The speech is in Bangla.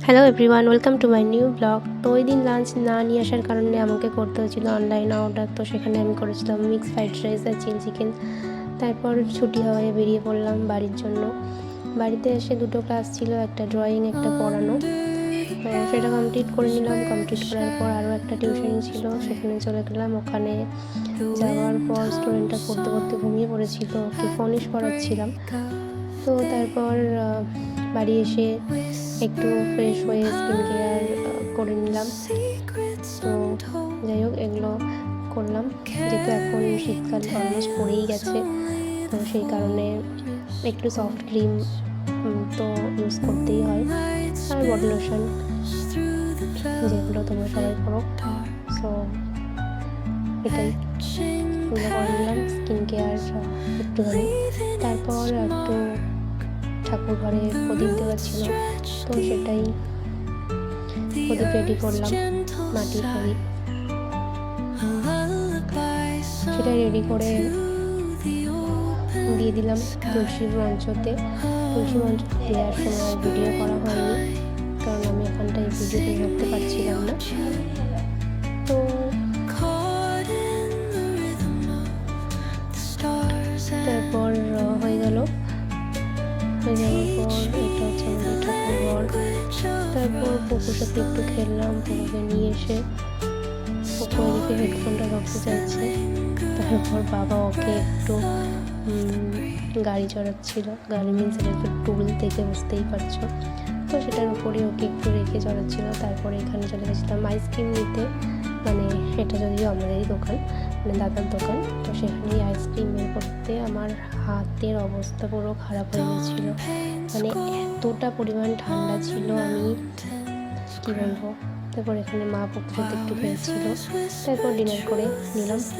Hello everyone, welcome to my new blog. তো ওই দিন লাঞ্চ না নিয়ে আসার কারণে আমাকে করতে হয়েছিল অনলাইন অর্ডার। তো সেখানে আমি করেছিলাম মিক্স ফ্রাইড রাইস আর চিলি চিকেন। তারপর ছুটি হয়ে বেরিয়ে পড়লাম বাড়ির জন্য। বাড়িতে এসে দুটো ক্লাস ছিল, একটা ড্রয়িং একটা পড়ানো। তো সেটা কমপ্লিট করে নিলাম। কমপ্লিট করার পর আরও একটা টিউশন ছিল, সেখানে চলে গেলাম। ওখানে যাওয়ার পর স্টুডেন্টটা পড়তে পড়তে ঘুমিয়ে পড়েছিল, ওকে ফনিশ পড়াচ্ছিলাম। তো তারপর বাড়ি এসে একটু ফ্রেশ হয়ে স্কিন কেয়ার করে নিলাম। তো যাই হোক, এগুলো করলাম। যেহেতু এখন শীতকাল অলমোস্ট পড়েই গেছে, তো সেই কারণে একটু সফট ক্রিম তো ইউজ করতেই হয়, আর বডি লোশন, যেগুলো তোমরা সবাই করো। সো এটাই এগুলো করে নিলাম, স্কিন কেয়ার একটুখানি। তারপর একটু ঠাকুর ঘরে প্রদীপ দেওয়া ছিল, তো সেটাই প্রদীপ রেডি করলাম, মাটির প্রদীপ। সেটা রেডি করে দিয়ে দিলাম তুলসী মঞ্চতে। তুলসী মঞ্চতে দেওয়ার সময় আর ভিডিও করা হয়নি, কারণ আমি এখানটায় ভিডিওতে ধরতে পারছিলাম না। তো তারপর হয়ে যাওয়ার পর এটা হচ্ছে আমাদের ঠাকুরঘর। তারপর পুকুর সাথে একটু খেললাম, পুকুরকে নিয়ে এসে পুকুর এদিকে হেডফোনটা রাখতে চাইছে। তারপর বাবা ওকে একটু গাড়ি চড়াচ্ছিল, গাড়ি মিনস এটা একটু টুল থেকে বুঝতেই পারছো। তো সেটার উপরে ওকে একটু রেখে চড়াচ্ছিল। তারপরে এখানে চলে গেছিলাম আইসক্রিম নিতে, মানে এটা যদিও আমাদেরই দোকান, মানে দাদার দোকান। তো সেখানেই আইসক্রিম বের করতে আমার হাতের অবস্থা পুরো খারাপ হয়ে গেছিলো, মানে এতটা পরিমাণ ঠান্ডা ছিল, আমি কী বলবো। তারপর এখানে মা পুকুর সাথে একটু খেয়েছিল। তারপর ডিনার করে নিলাম।